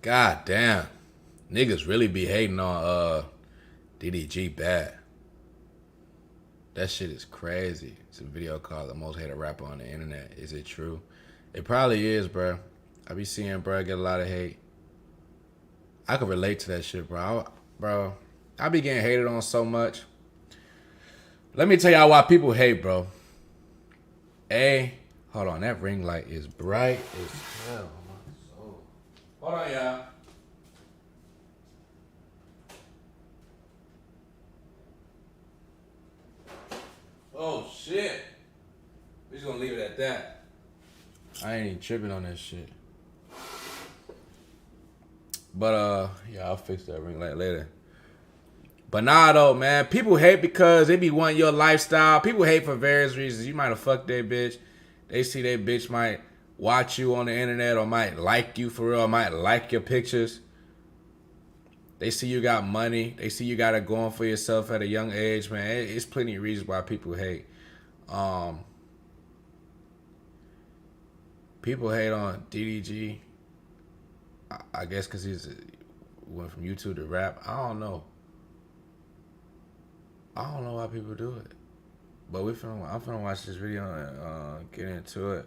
God damn. Niggas really be hating on DDG bad. That shit is crazy. It's a video called The Most Hated Rapper on the Internet. Is it true? It probably is, bro. I be seeing bro get a lot of hate. I could relate to that shit, bro. I be getting hated on so much. Let me tell y'all why people hate, bro. Hold on, that ring light is bright as hell. Hold on, y'all. Oh shit. We just gonna leave it at that. I ain't even tripping on that shit. But yeah, I'll fix that ring light later. But nah though, man. People hate because they be wanting your lifestyle. People hate for various reasons. You might have fucked their bitch. They see their bitch might watch you on the internet or might like you for real, or might like your pictures. They see you got money. They see you got it going for yourself at a young age, man. It's plenty of reasons why people hate. People hate on DDG. I guess because he's went from YouTube to rap. I don't know. I don't know why people do it. But I'm finna watch this video and get into it.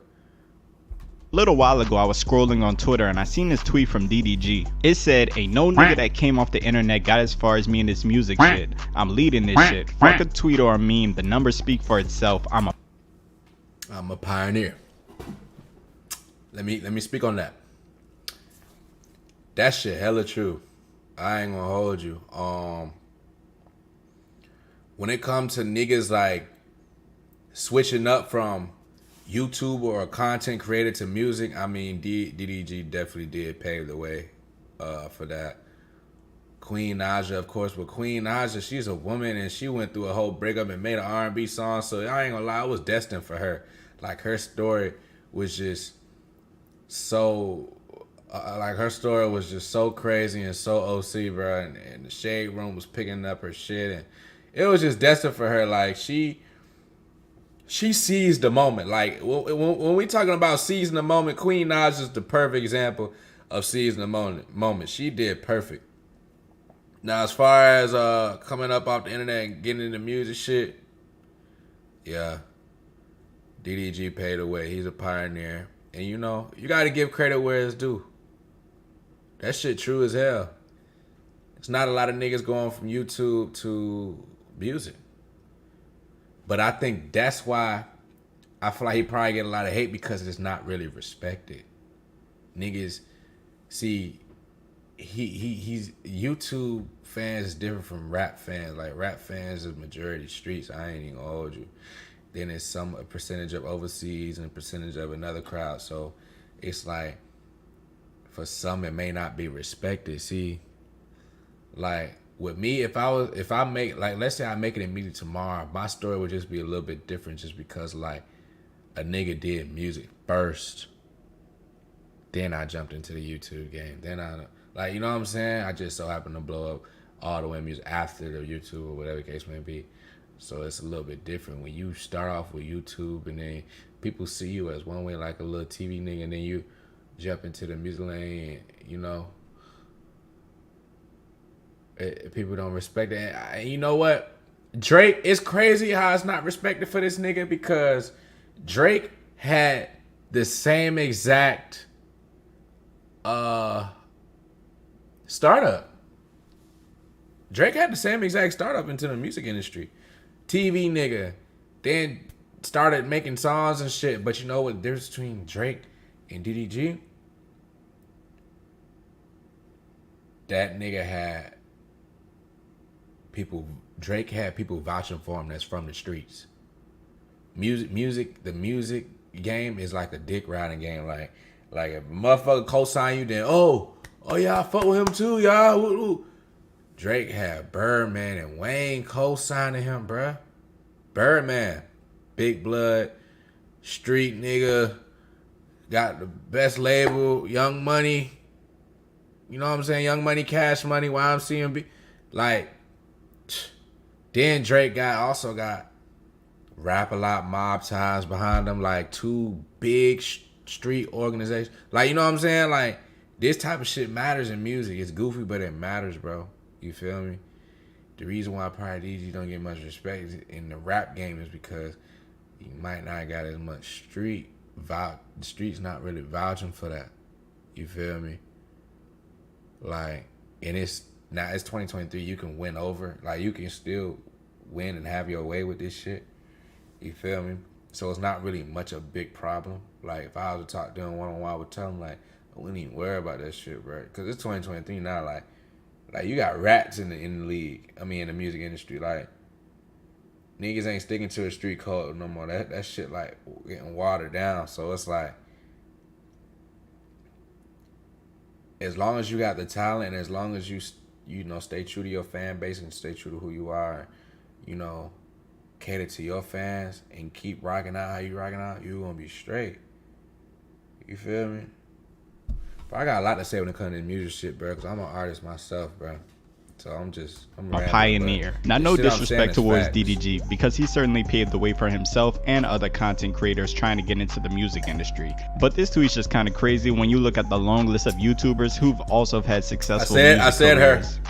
A little while ago, I was scrolling on Twitter and I seen this tweet from DDG. It said, "Ain't no nigga that came off the internet got as far as me in this music shit. I'm leading this shit. Fuck a tweet or a meme. The numbers speak for itself. I'm a pioneer." Let me speak on that. That shit hella true. I ain't gonna hold you. When it comes to niggas like switching up from YouTube or a content creator to music, I mean, DDG definitely did pave the way for that. Queen Naja, of course, but Queen Naja, she's a woman and she went through a whole breakup and made an R&B song, so I ain't gonna lie, it was destined for her. Like, her story was just so, her story was just so crazy and so OC, bro, and the Shade Room was picking up her shit, and it was just destined for her. Like, she seized the moment. Like, when we talking about seizing the moment, Queen Naja is the perfect example of seizing the moment. She did perfect. Now, as far as coming up off the internet and getting into music shit, yeah, DDG paid the way. He's a pioneer. And you know, you got to give credit where it's due. That shit true as hell. It's not a lot of niggas going from YouTube to music. But I think that's why I feel like he probably get a lot of hate, because it's not really respected. Niggas, see, he's YouTube fans is different from rap fans. Like, rap fans is majority streets. I ain't even gonna hold you. Then it's a percentage of overseas and a percentage of another crowd. So it's like, for some it may not be respected. See, like with me, if I make, like, let's say I make it in media tomorrow, my story would just be a little bit different, just because like a nigga did music first, then I jumped into the YouTube game. Then I, like, you know what I'm saying? I just so happened to blow up all the way music after the YouTube or whatever the case may be. So it's a little bit different when you start off with YouTube and then people see you as one way, like a little TV nigga, and then you jump into the music lane, you know. People don't respect it. And you know what? Drake, it's crazy how it's not respected for this nigga, because Drake had the same exact startup. Drake had the same exact startup into the music industry. TV nigga, then started making songs and shit. But you know what the difference between Drake and DDG? That nigga had people, Drake had people vouching for him that's from the streets. The music game is like a dick riding game. Like if a motherfucker co-sign you, then oh yeah, I fuck with him too, y'all. Woo. Drake had Birdman and Wayne co-signing him, bruh. Birdman, big blood, street nigga, got the best label, Young Money. You know what I'm saying? Young Money, Cash Money, YMCMB. Like, then Drake also got Rap A Lot, Mob Ties behind him, like two big street organizations. Like, you know what I'm saying? Like, this type of shit matters in music. It's goofy, but it matters, bro. You feel me? The reason why probably DDG don't get much respect in the rap game is because he might not got as much street. The street's not really vouching for that. You feel me? Like, and it's 2023. You can win over. Like, you can still win and have your way with this shit. You feel me? So it's not really much a big problem. Like, if I was to talk to him one-on-one, I would tell him, like, we don't even worry about that shit, bro. Because it's 2023 now. Like you got rats in the league. I mean, in the music industry. Like, niggas ain't sticking to a street code no more. That shit, like, getting watered down. So it's like, as long as you got the talent and as long as you know, stay true to your fan base and stay true to who you are, you know, cater to your fans and keep rocking out how you rocking out, you gonna be straight. You feel me? But I got a lot to say when it comes to music shit, bro, because I'm an artist myself, bro. So I'm a pioneer. Now, no disrespect towards DDG, because he certainly paved the way for himself and other content creators trying to get into the music industry. But this tweet's just kind of crazy when you look at the long list of YouTubers who've also had successful music careers.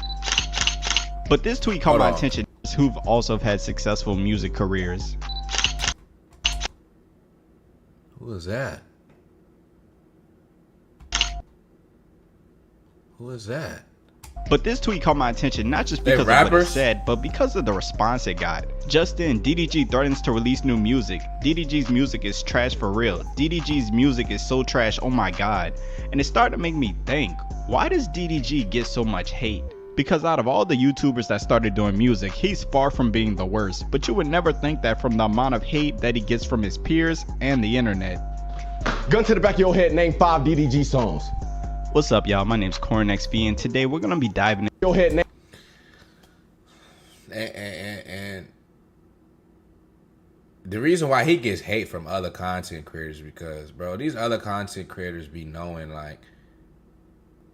But this tweet caught my attention, who've also had successful music careers. Who is that? Who is that? But this tweet caught my attention not just because of what it said, but because of the response it got. Just then, DDG threatens to release new music. DDG's music is trash for real. DDG's music is so trash, oh my god. And it started to make me think, why does DDG get so much hate? Because out of all the YouTubers that started doing music, he's far from being the worst. But you would never think that from the amount of hate that he gets from his peers and the internet. Gun to the back of your head, name 5 DDG songs. What's up, y'all? My name's CornXB, and today we're gonna be diving in. Go ahead, and the reason why he gets hate from other content creators is because, bro, these other content creators be knowing, like,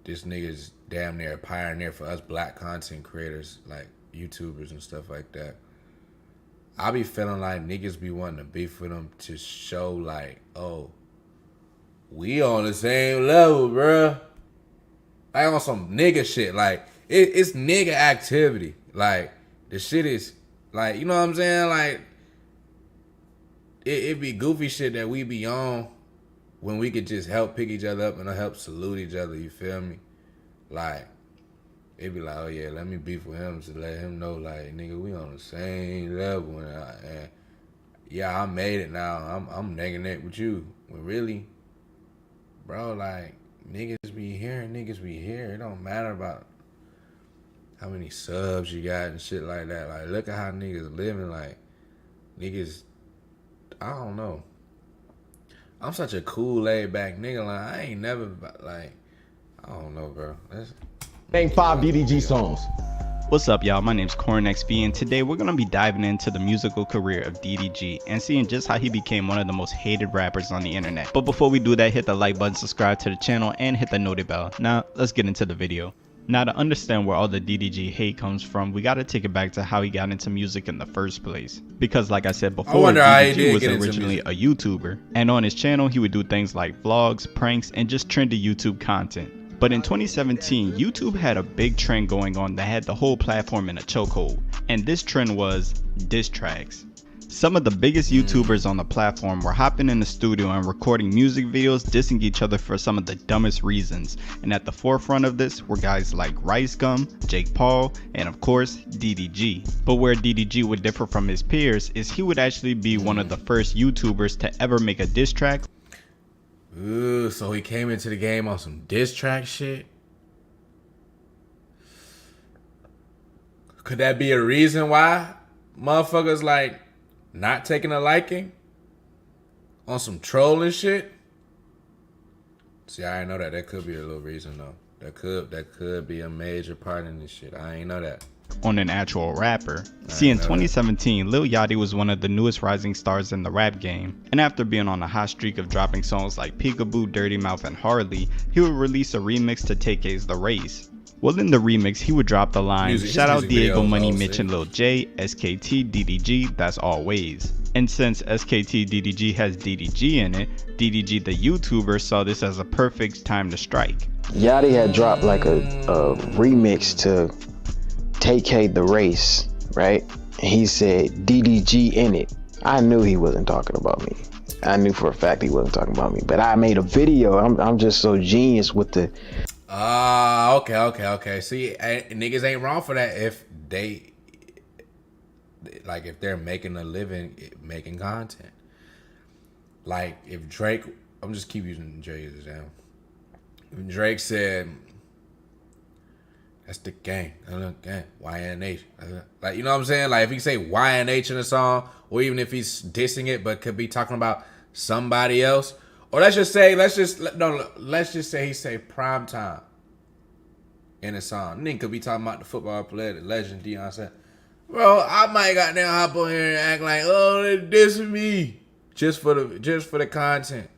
this nigga's damn near a pioneer for us black content creators, like YouTubers and stuff like that. I be feeling like niggas be wanting to beef with them to show, like, oh, we on the same level, bruh. Like, on some nigga shit. Like, it's nigga activity. Like, the shit is, like, you know what I'm saying? Like, it be goofy shit that we be on when we could just help pick each other up and help salute each other, you feel me? Like, it be like, oh yeah, let me beef with him to let him know, like, nigga, we on the same level. And yeah, I made it now. I'm negging it with you. When really, bro, like, niggas be here and niggas be here. It don't matter about how many subs you got and shit like that. Like, look at how niggas living. Like, niggas, I don't know. I'm such a cool, laid back nigga. Like, I ain't never, like, I don't know, bro. Name 5 DDG songs. What's up, y'all? My name's CornXB, and today we're gonna be diving into the musical career of DDG and seeing just how he became one of the most hated rappers on the internet. But before we do that, hit the like button, subscribe to the channel, and hit the notify bell. Now, let's get into the video. Now, to understand where all the DDG hate comes from, we gotta take it back to how he got into music in the first place. Because like I said before, DDG was originally a YouTuber, and on his channel, he would do things like vlogs, pranks, and just trendy YouTube content. But in 2017, YouTube had a big trend going on that had the whole platform in a chokehold, and this trend was diss tracks. Some of the biggest YouTubers on the platform were hopping in the studio and recording music videos dissing each other for some of the dumbest reasons, and at the forefront of this were guys like Rice Gum, Jake Paul, and of course DDG. But where DDG would differ from his peers is he would actually be one of the first YouTubers to ever make a diss track. Ooh, so he came into the game on some diss track shit? Could that be a reason why motherfuckers, like, not taking a liking on some trolling shit? See, I ain't know that. That could be a little reason, though. That could be a major part in this shit. I ain't know that. On an actual rapper. See, in 2017, Lil Yachty was one of the newest rising stars in the rap game, and after being on a hot streak of dropping songs like Peekaboo, Dirty Mouth, and Harley, he would release a remix to Take's The Race. Well, in the remix, he would drop the line, shout out Diego, Money, Mitch, and Lil J, SKT, DDG, that's always. And since SKT DDG has DDG in it, DDG the YouTuber saw this as a perfect time to strike. Yachty had dropped like a remix to Take the Race, right? And he said DDG in it. I knew he wasn't talking about me. I knew for a fact he wasn't talking about me. But I made a video. I'm just so genius with the... Okay. See, niggas ain't wrong for that if they... Like, if they're making a living making content. Like, if Drake... I'm just keep using Drake as an example. If Drake said... That's the gang. YNH. Like, you know what I'm saying? Like, if he say YNH in a song, or even if he's dissing it, but could be talking about somebody else, or let's just say he say Primetime in a song. Nigga could be talking about the football player, the legend, Deion said, bro, I might goddamn hop on here and act like, oh, they dissing me, just for the content,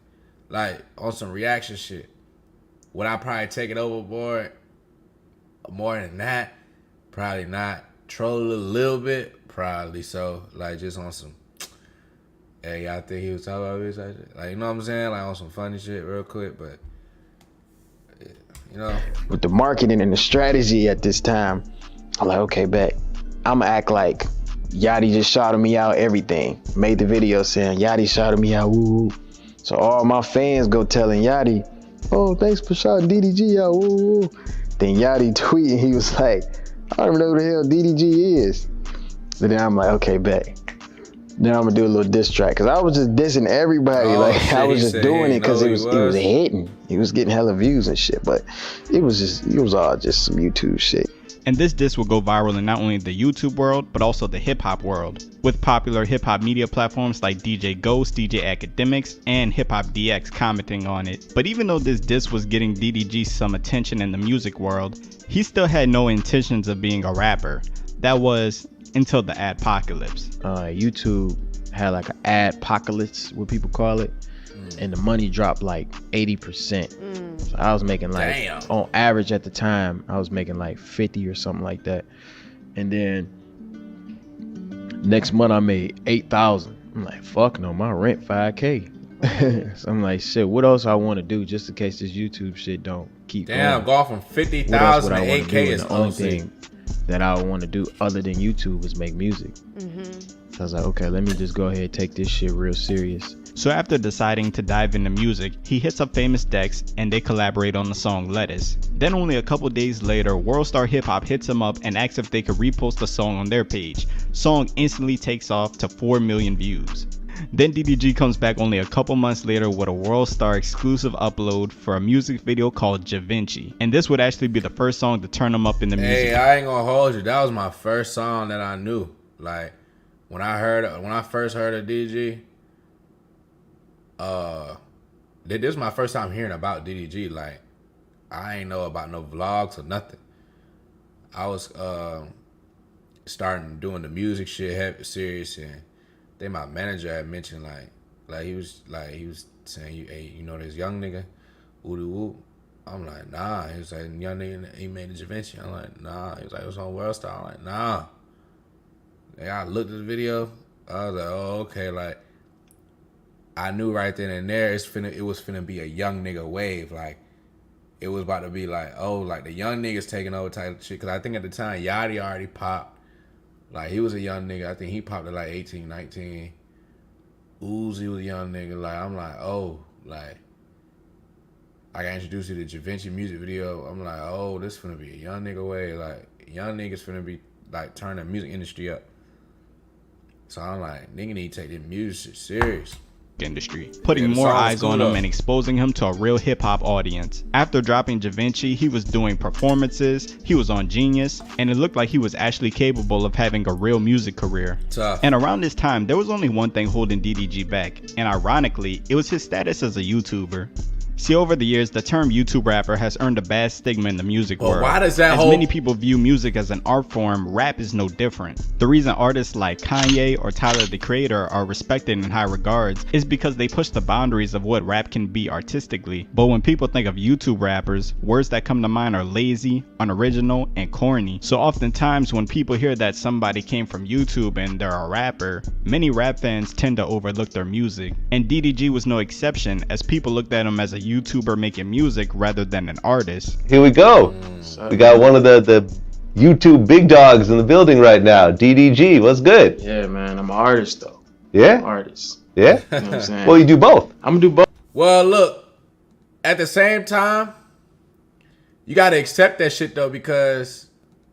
like on some reaction shit. Would I probably take it overboard? More than that, probably not. Troll a little bit, probably so. Like, just on some, hey, I think he was talking about this, like, you know what I'm saying? Like, on some funny shit real quick, but, you know. With the marketing and the strategy at this time, I'm like, okay, bet. I'm gonna act like Yachty just shouted me out everything. Made the video saying, Yachty shouted me out, woo. So all my fans go telling Yachty, oh, thanks for shouting DDG out, woo. Then Yachty tweeting, he was like, I don't even know who the hell DDG is. But then I'm like, okay, bet. Then I'm gonna do a little diss track. Cause I was just dissing everybody. I was just doing it cause it was hitting. He was getting hella views and shit. But it was all just some YouTube shit. And this diss will go viral in not only the YouTube world, but also the hip hop world, with popular hip hop media platforms like DJ Ghost, DJ Academics, and Hip Hop DX commenting on it. But even though this diss was getting DDG some attention in the music world, he still had no intentions of being a rapper. That was until the adpocalypse. YouTube had like an adpocalypse, what people call it, and the money dropped like 80%. So I was making like, on average at the time, I was making like 50 or something like that. And then next month I made 8,000. I'm like, fuck no, my rent 5K. So I'm like, shit, what else I want to do just in case this YouTube shit don't keep going? Go from 50,000 to 8K is the only thing that I want to do other than YouTube is make music. So I was like, okay, let me just go ahead and take this shit real serious. So after deciding to dive into music, he hits up Famous Dex and they collaborate on the song Lettuce. Then only a couple days later, Worldstar Hip Hop hits him up and asks if they could repost the song on their page. Song instantly takes off to 4 million views. Then DDG comes back only a couple months later with a Worldstar exclusive upload for a music video called Da Vinci. And this would actually be the first song to turn him up in the music. Hey, I ain't gonna hold you. That was my first song that I knew. Like, when I first heard of DDG, this is my first time hearing about DDG. Like, I ain't know about no vlogs or nothing. I was starting doing the music shit serious, and then my manager had mentioned like he was saying, hey, you know this young nigga, Woody Woo. I'm like, nah. He was like, young nigga, he made the Da Vinci. I'm like, nah. He was like, it was on Worldstar. I'm like, nah. And I looked at the video. I was like, oh, okay. Like, I knew right then and there it was finna be a young nigga wave. Like, it was about to be like, oh, like the young niggas taking over type of shit. Cause I think at the time Yachty already popped. Like, he was a young nigga. I think he popped at like 18, 19. Uzi was a young nigga. Like, I'm like, oh, like, I got introduced to the Da Vinci music video. I'm like, oh, this finna be a young nigga wave. Like, young niggas finna be like turning the music industry up. So I'm like, nigga need to take this music shit serious. Industry, putting more eyes on him and exposing him to a real hip-hop audience. After dropping Da Vinci, he was doing performances, he was on Genius, and it looked like he was actually capable of having a real music career. Tough. And around this time, there was only one thing holding DDG back, and ironically, it was his status as a YouTuber. See, over the years, the term YouTube rapper has earned a bad stigma in the music Well, world. why does that As whole- many people view music as an art form, rap is no different. The reason artists like Kanye or Tyler the Creator are respected in high regards is because they push the boundaries of what rap can be artistically. But when people think of YouTube rappers, words that come to mind are lazy, unoriginal, and corny. So oftentimes when people hear that somebody came from YouTube and they're a rapper, many rap fans tend to overlook their music. And DDG was no exception, as people looked at him as a YouTuber making music rather than an artist. Here we go. We got one of the YouTube big dogs in the building right now. DDG, what's good? Yeah, man, I'm an artist though. Yeah? I'm an artist. Yeah? You know what I'm saying? Well, you do both. I'm gonna do both. Well, look, at the same time, you gotta accept that shit though, because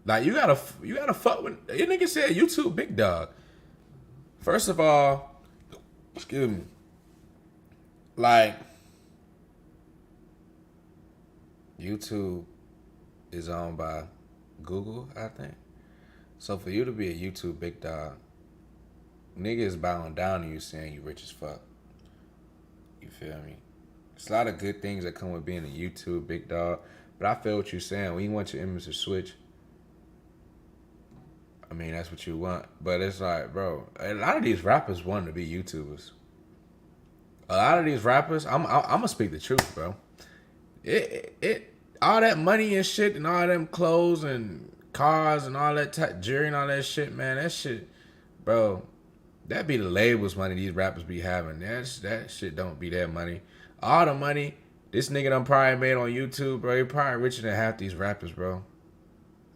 like you gotta fuck with your nigga said YouTube big dog. First of all, excuse me, like YouTube is owned by Google, I think. So for you to be a YouTube big dog, niggas bowing down to you saying you rich as fuck. You feel me? There's a lot of good things that come with being a YouTube big dog, but I feel what you're saying. When you want your image to switch, I mean, that's what you want. But it's like, bro, a lot of these rappers want to be YouTubers. A lot of these rappers, I'm gonna speak the truth, bro. It all that money and shit and all them clothes and cars and all that jewelry and all that shit, man, that shit, bro, that be the labels money these rappers be having. That shit don't be their money. All the money this nigga done probably made on YouTube, bro, he probably richer than half these rappers, bro.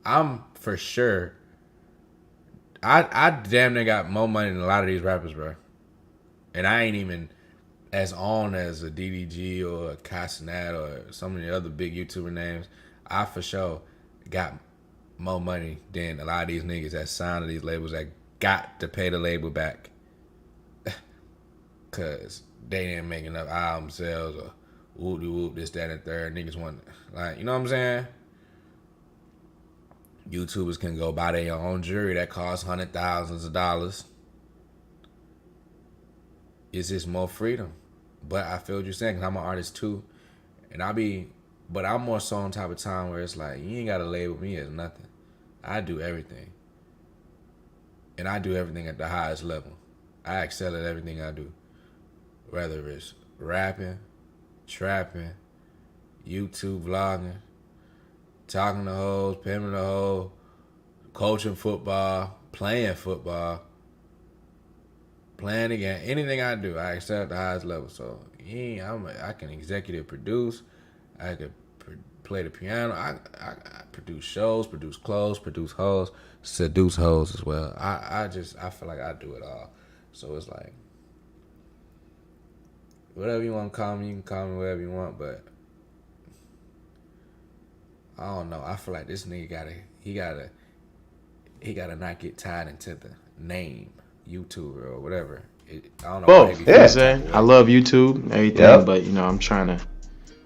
I'm for sure. I damn near got more money than a lot of these rappers, bro. And I ain't even as on as a DDG or a Casanat or some of the other big YouTuber names. I for sure got more money than a lot of these niggas that signed to these labels that got to pay the label back. Cause they didn't make enough album sales or whoop-de-whoop, this, that, and third. Niggas want, like, you know what I'm saying? YouTubers can go buy their own jewelry that costs hundreds of thousands of dollars. It's just more freedom. But I feel what you're saying, because I'm an artist too. And but I'm more so on type of time where it's like, you ain't got to label me as nothing. I do everything. And I do everything at the highest level. I excel at everything I do. Whether it's rapping, trapping, YouTube vlogging, talking to hoes, pimping the hoe, coaching football, playing again. Anything I do, I excel at the highest level. So I can executive produce. I can play the piano. I produce shows, produce clothes, produce hoes, seduce hoes as well. I feel like I do it all. So it's like, whatever you want to call me, you can call me whatever you want. But I don't know. I feel like this nigga gotta not get tied into the name YouTuber or whatever. I don't know. Both. You know what I'm saying? I love YouTube and everything, but you know, I'm trying to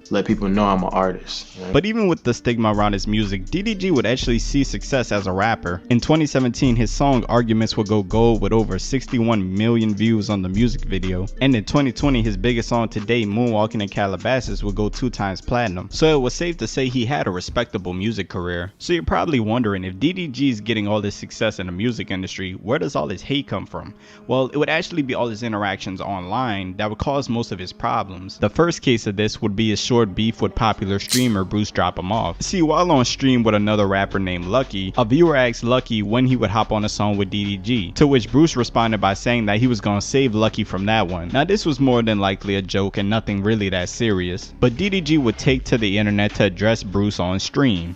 let people know I'm an artist. You know? But even with the stigma around his music, DDG would actually see success as a rapper. In 2017, his song Arguments would go gold with over 61 million views on the music video. And in 2020, his biggest song to date, Moonwalking in Calabasas, would go 2 times platinum. So it was safe to say he had a respectable music career. So you're probably wondering, if DDG is getting all this success in the music industry, where does all this hate come from? Well, it would actually be all his interactions online that would cause most of his problems. The first case of this would be his short beef with popular streamer Bruce Drop 'Em Off. See, while on stream with another rapper named Lucky, a viewer asked Lucky when he would hop on a song with DDG, to which Bruce responded by saying that he was gonna save Lucky from that one. Now this was more than likely a joke and nothing really that serious, but DDG would take to the internet to address Bruce on stream.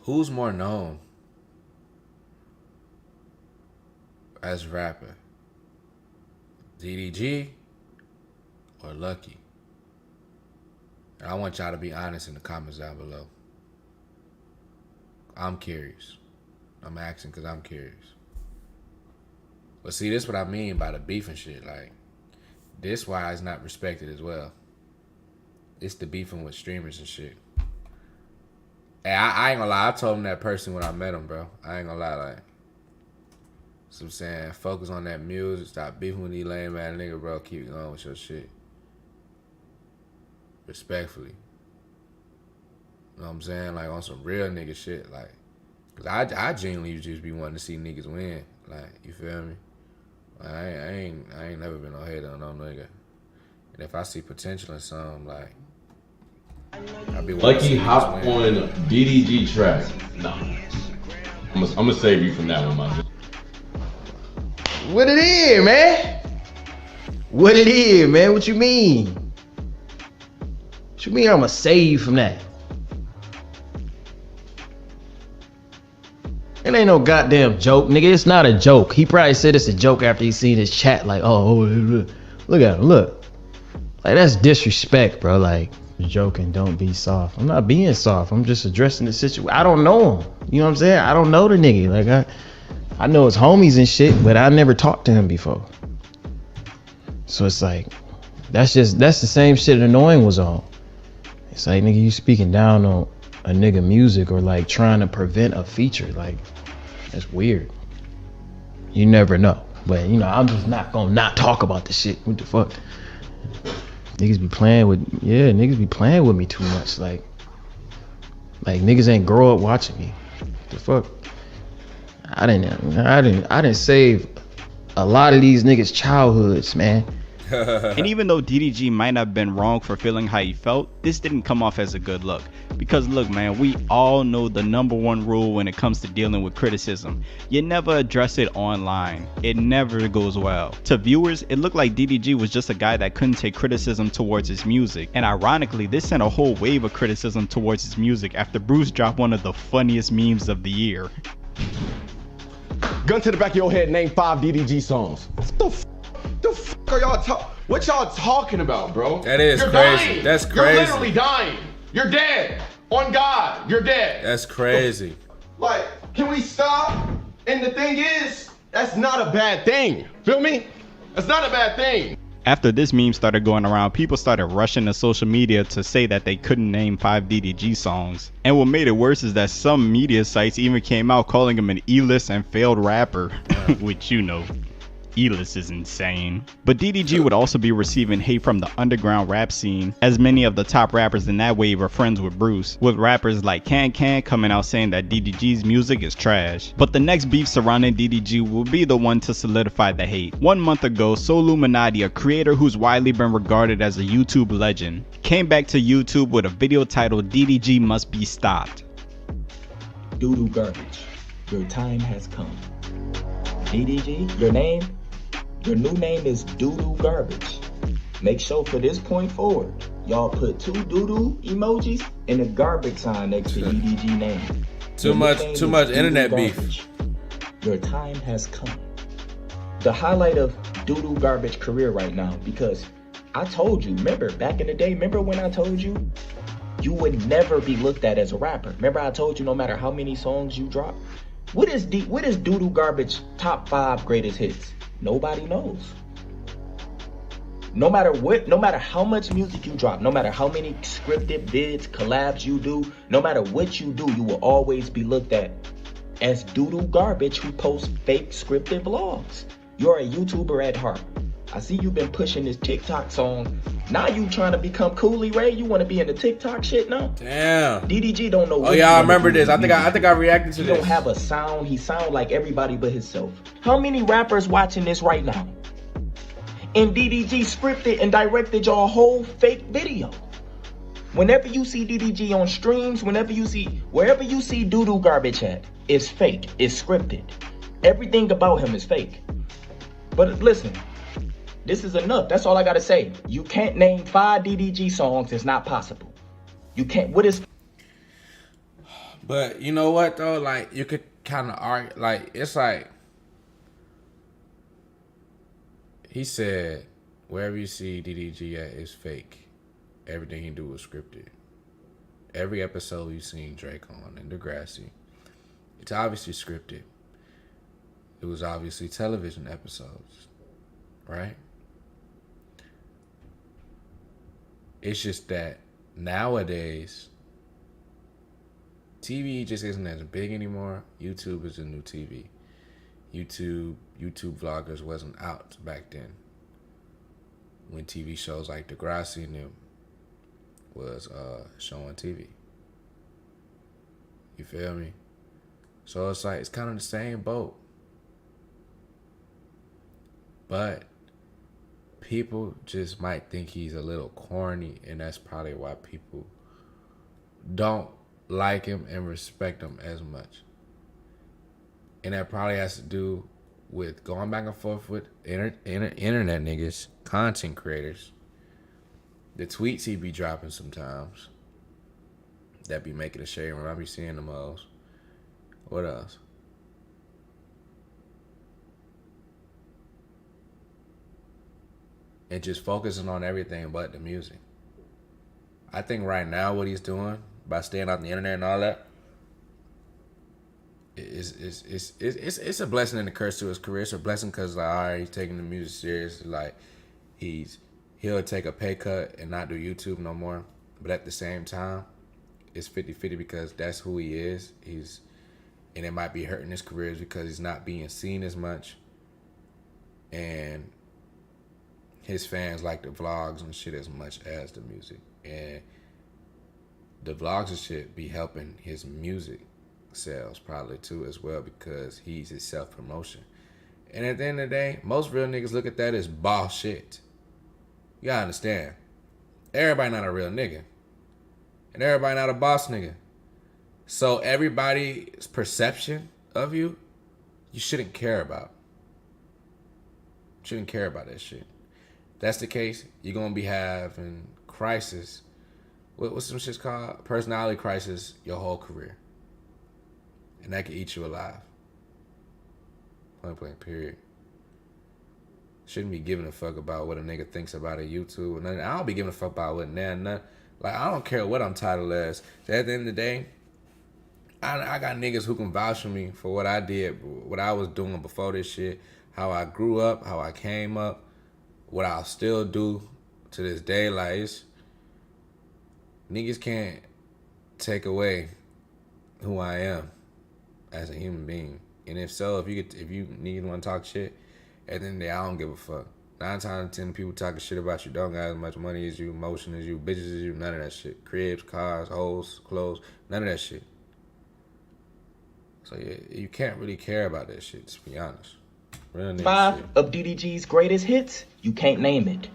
Who's more known as a rapper? DDG or Lucky? I want y'all to be honest in the comments down below. I'm curious. I'm asking because I'm curious. But see, this is what I mean by the beef and shit. Like, this why it's not respected as well. It's the beefing with streamers and shit. And I ain't gonna lie. I told him that person when I met him, bro. I ain't gonna lie. Like, so I'm saying, focus on that music. Stop beefing with these lame ass nigga, bro. Keep going with your shit. respectfully. You know what I'm saying? Like on some real nigga shit. Like, cause I genuinely just be wanting to see niggas win. Like, you feel me? Like, I ain't never been no hater on no nigga. And if I see potential in something, like, I be wanting to Lucky see hop niggas win. on DDG track. Nah. I'm gonna save you from that one, my. What it is, man? What it is, man? What you mean? What you mean I'ma save you from that? It ain't no goddamn joke, nigga. It's not a joke. He probably said it's a joke after he seen his chat. Like, oh, look at him, look. Like, that's disrespect, bro. Like, joking, don't be soft. I'm not being soft. I'm just addressing the situation. I don't know him. You know what I'm saying? I don't know the nigga. Like, I know his homies and shit, but I never talked to him before. So it's like, that's the same shit Annoying was on. It's like, nigga, you speaking down on a nigga music or like trying to prevent a feature. Like, that's weird. You never know. But, you know, I'm just not gonna not talk about the shit. What the fuck? Niggas be playing with me too much. Like niggas ain't grow up watching me. What the fuck? I didn't save a lot of these niggas' childhoods, man. And even though DDG might have been wrong for feeling how he felt, this didn't come off as a good look. Because look, man, we all know the number one rule when it comes to dealing with criticism. You never address it online. It never goes well. To viewers, it looked like DDG was just a guy that couldn't take criticism towards his music. And ironically, this sent a whole wave of criticism towards his music after Bruce dropped one of the funniest memes of the year. Gun to the back of your head, name 5 DDG songs. What the f are y'all what y'all talking about, bro? That is You're crazy. Dying. That's You're crazy. literally dying. You're dead. On God, you're dead. That's crazy. Like, can we stop? And the thing is, that's not a bad thing. Feel me? That's not a bad thing. After this meme started going around, people started rushing to social media to say that they couldn't name 5 DDG songs. And what made it worse is that some media sites even came out calling him an E-list and failed rapper. Which, you know, E-list is insane. But DDG would also be receiving hate from the underground rap scene, as many of the top rappers in that wave are friends with Bruce, with rappers like Can coming out saying that DDG's music is trash. But the next beef surrounding DDG will be the one to solidify the hate. 1 month ago, Soluminati, a creator who's widely been regarded as a YouTube legend, came back to YouTube with a video titled DDG Must Be Stopped. Doodoo garbage. Your time has come. DDG, your new name is Doodoo Garbage. Make sure for this point forward, y'all put 2 doodoo emojis and a garbage sign next to DDG name. Too much internet beef. Your time has come. The highlight of Doodoo Garbage career right now, because I told you, remember back in the day, remember when I told you, you would never be looked at as a rapper. Remember I told you no matter how many songs you drop? What is Doodoo Garbage top 5 greatest hits? Nobody knows. No matter how much music you drop, no matter how many scripted vids, collabs you do, no matter what you do, you will always be looked at as Doodoo Garbage who posts fake scripted vlogs. You're a YouTuber at heart. I see you've been pushing this TikTok song. Now you trying to become Cooley Ray? You want to be in the TikTok shit now? Damn. DDG don't know. Oh yeah, I remember this. I think I reacted to He this. don't have a sound. He sound like everybody but himself. How many rappers watching this right now? And DDG scripted and directed your whole fake video. Whenever you see DDG on streams, wherever you see Doodoo Garbage at, it's fake. It's scripted. Everything about him is fake. But listen, this is enough. That's all I gotta say. You can't name 5 DDG songs. It's not possible. You can't. What is? But you know what though? Like you could kind of argue. Like it's like he said, wherever you see DDG at is fake. Everything he do was scripted. Every episode you seen Drake on in Degrassi, it's obviously scripted. It was obviously television episodes, right? It's just that nowadays, TV just isn't as big anymore. YouTube is the new TV. YouTube vloggers wasn't out back then when TV shows like Degrassi and them was show on TV. You feel me? So it's like, it's kind of the same boat. But people just might think he's a little corny, and that's probably why people don't like him and respect him as much. And that probably has to do with going back and forth with internet niggas, content creators. The tweets he be dropping sometimes that be making a shade when I be seeing them hoes. What else? And just focusing on everything but the music. I think right now what he's doing by staying off the internet and all that, it's a blessing and a curse to his career. It's a blessing because like, all right, he's taking the music serious. Like he'll take a pay cut and not do YouTube no more. But at the same time, it's 50-50 because that's who he is. And it might be hurting his career because he's not being seen as much. And his fans like the vlogs and shit as much as the music. And the vlogs and shit be helping his music sales probably too as well because he's his self-promotion. And at the end of the day, most real niggas look at that as boss shit. You gotta understand. Everybody not a real nigga. And everybody not a boss nigga. So everybody's perception of you, you shouldn't care about. Shouldn't care about that shit. If that's the case, you're gonna be having crisis. What's some shit's called? Personality crisis your whole career. And that can eat you alive. Point blank, period. Shouldn't be giving a fuck about what a nigga thinks about a YouTube or nothing. I don't be giving a fuck about what nothing. Like, I don't care what I'm titled as. So at the end of the day, I got niggas who can vouch for me for what I did, what I was doing before this shit, how I grew up, how I came up, what I'll still do to this day. Like, niggas can't take away who I am as a human being. And if so, if you niggas want to talk shit, at the end of the day, I don't give a fuck. 9 times out of 10 people talking shit about you don't got as much money as you, emotion as you, bitches as you, none of that shit. Cribs, cars, hoes, clothes, none of that shit. So yeah, you can't really care about that shit, to be honest. Real nigga 5 shit. of DDG's greatest hits, you can't name it.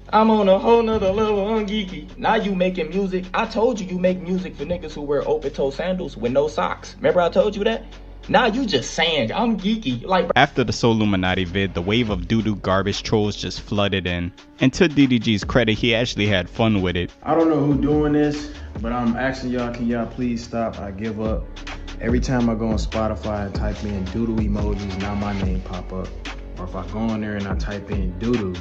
I'm on a whole nother level, I'm geeky. Now you making music. I told you make music for niggas who wear open-toe sandals with no socks. Remember I told you that? Now you just saying I'm geeky. Like, After the Soul Illuminati vid, the wave of doo-doo garbage trolls just flooded in. And to DDG's credit, he actually had fun with it. I don't know who doing this, but I'm asking y'all, can y'all please stop? I give up. Every time I go on Spotify and type in doodle emojis, now my name pop up. Or if I go on there and I type in doodle,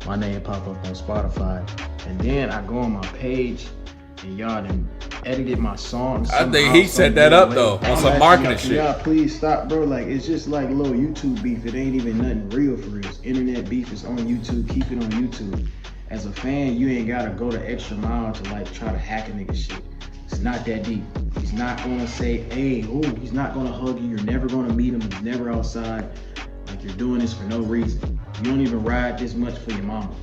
my name pop up on Spotify. And then I go on my page and y'all done edited my song. I think he set that up though on some marketing shit. Y'all please stop, bro. Like, it's just like little YouTube beef. It ain't even nothing real for real. It's internet beef is on YouTube. Keep it on YouTube. As a fan, you ain't gotta go the extra mile to like try to hack a nigga shit. It's not that deep. He's not gonna say, hey, he's not gonna hug you. You're never gonna meet him. He's never outside. Like, you're doing this for no reason. You don't even ride this much for your mama.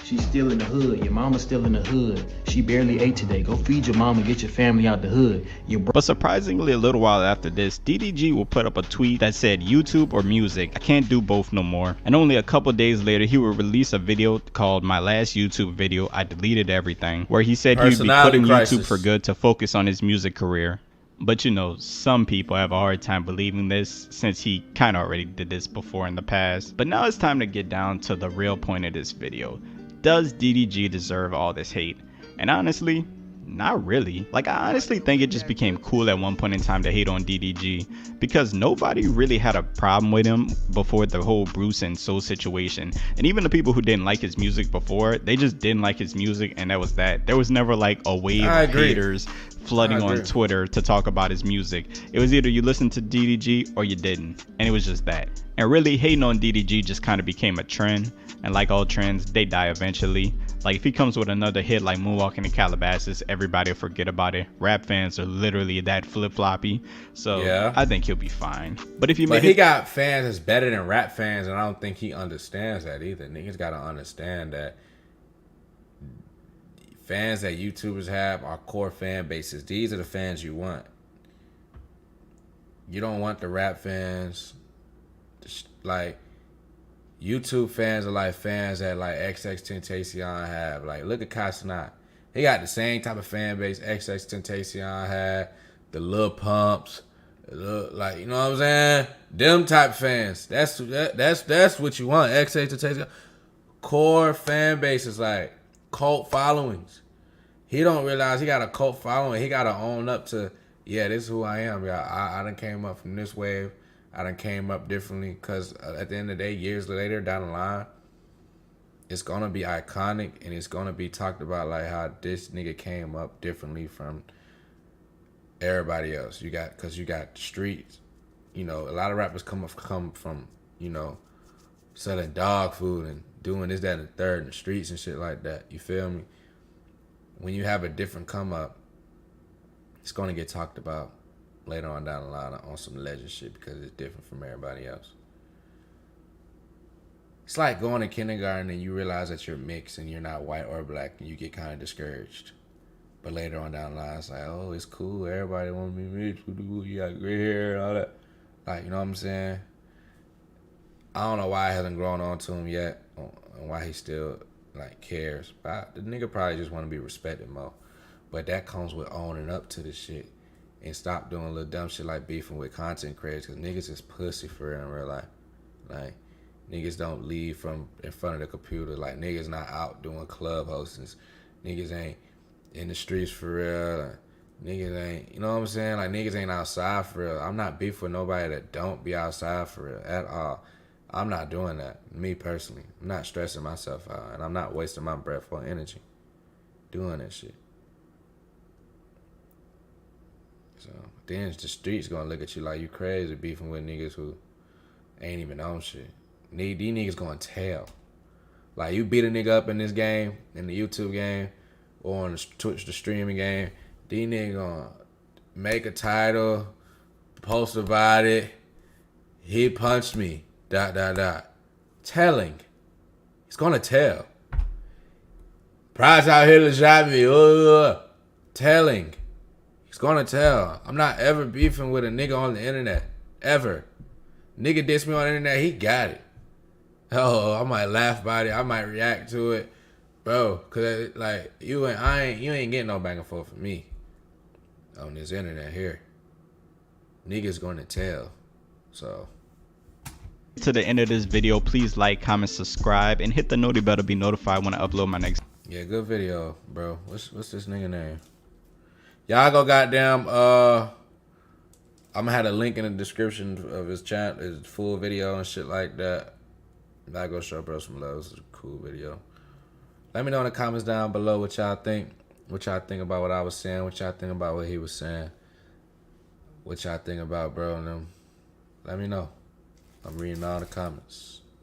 She's still in the hood. Your mama's still in the hood. She barely ate today. Go feed your mama, get your family out the hood. But surprisingly, a little while after this, DDG will put up a tweet that said YouTube or music. I can't do both no more. And only a couple days later, he will release a video called My Last YouTube Video, I Deleted Everything, where he said he would be quitting YouTube for good to focus on his music career. But you know, some people have a hard time believing this since he kind of already did this before in the past. But now it's time to get down to the real point of this video. Does DDG deserve all this hate? And honestly, not really. Like, I honestly think it just became cool at one point in time to hate on DDG because nobody really had a problem with him before the whole Bruce and Soul situation. And even the people who didn't like his music before, they just didn't like his music, and that was that. There was never like a wave of haters flooding on Twitter to talk about his music. It was either you listened to DDG or you didn't, and it was just that. And really, hating on DDG just kind of became a trend, and like all trends, they die eventually. Like, if he comes with another hit like Moonwalking in Calabasas, everybody will forget about it. Rap fans are literally that flip-floppy, so yeah. I think he'll be fine. But if you he got fans that's better than rap fans, and I don't think he understands that either. Niggas gotta understand that fans that YouTubers have are core fan bases. These are the fans you want. You don't want the rap fans. Like, YouTube fans are like fans that like XXXTentacion have. Like, look at Casanat. He got the same type of fan base XXXTentacion had. The Lil Pumps. Like, you know what I'm saying? Them type fans. That's what you want. XXXTentacion. Core fan bases, like cult followings. He don't realize he got a cult following. He got to own up to, yeah, this is who I am. Yeah, I done came up from this wave. I done came up differently, because at the end of the day, years later down the line, it's going to be iconic, and it's going to be talked about like how this nigga came up differently from everybody else. Because you got the streets. You know, a lot of rappers come from, you know, selling dog food and doing this, that, and the third in the streets and shit like that. You feel me? When you have a different come up, it's going to get talked about later on down the line on some legend shit, because it's different from everybody else. It's like going to kindergarten and you realize that you're mixed and you're not white or black, and you get kind of discouraged. But later on down the line, it's like, oh, it's cool. Everybody want to be mixed. You got gray hair and all that. Like, you know what I'm saying? I don't know why it hasn't grown on to him yet, and why he still like cares. But the nigga probably just want to be respected more. But that comes with owning up to the shit. And stop doing little dumb shit like beefing with content creators, because niggas is pussy for real in real life. Like, niggas don't leave from in front of the computer. Like, niggas not out doing club hostings. Niggas ain't in the streets for real. Like, niggas ain't, you know what I'm saying? Like, niggas ain't outside for real. I'm not beefing with nobody that don't be outside for real at all. I'm not doing that, me personally. I'm not stressing myself out, and I'm not wasting my breath or energy doing that shit. So then the streets gonna look at you like you crazy beefing with niggas who ain't even on shit. These niggas gonna tell. Like, you beat a nigga up in this game, in the YouTube game, or on the Twitch, the streaming game, these niggas gonna make a title, post about it. He punched me. ... Telling. He's gonna tell. Primetime Hitla shot me. Telling. He's gonna tell. I'm not ever beefing with a nigga on the internet. Ever. Nigga diss me on the internet, he got it. Oh, I might laugh about it. I might react to it. Bro, cause like you ain't getting no back and forth from me on this internet here. Niggas gonna tell. So To the end of this video, please like, comment, subscribe, and hit the noti bell to be notified when I upload my next. yeah, good video, bro. What's this nigga name? Y'all go goddamn I'm gonna have a link in the description of his channel, his full video and shit like that. I go show bro some love. This is a cool video. Let me know in the comments down below what y'all think. What y'all think about what I was saying. What y'all think about what he was saying. What y'all think about bro and them. Let me know. I'm reading all the comments.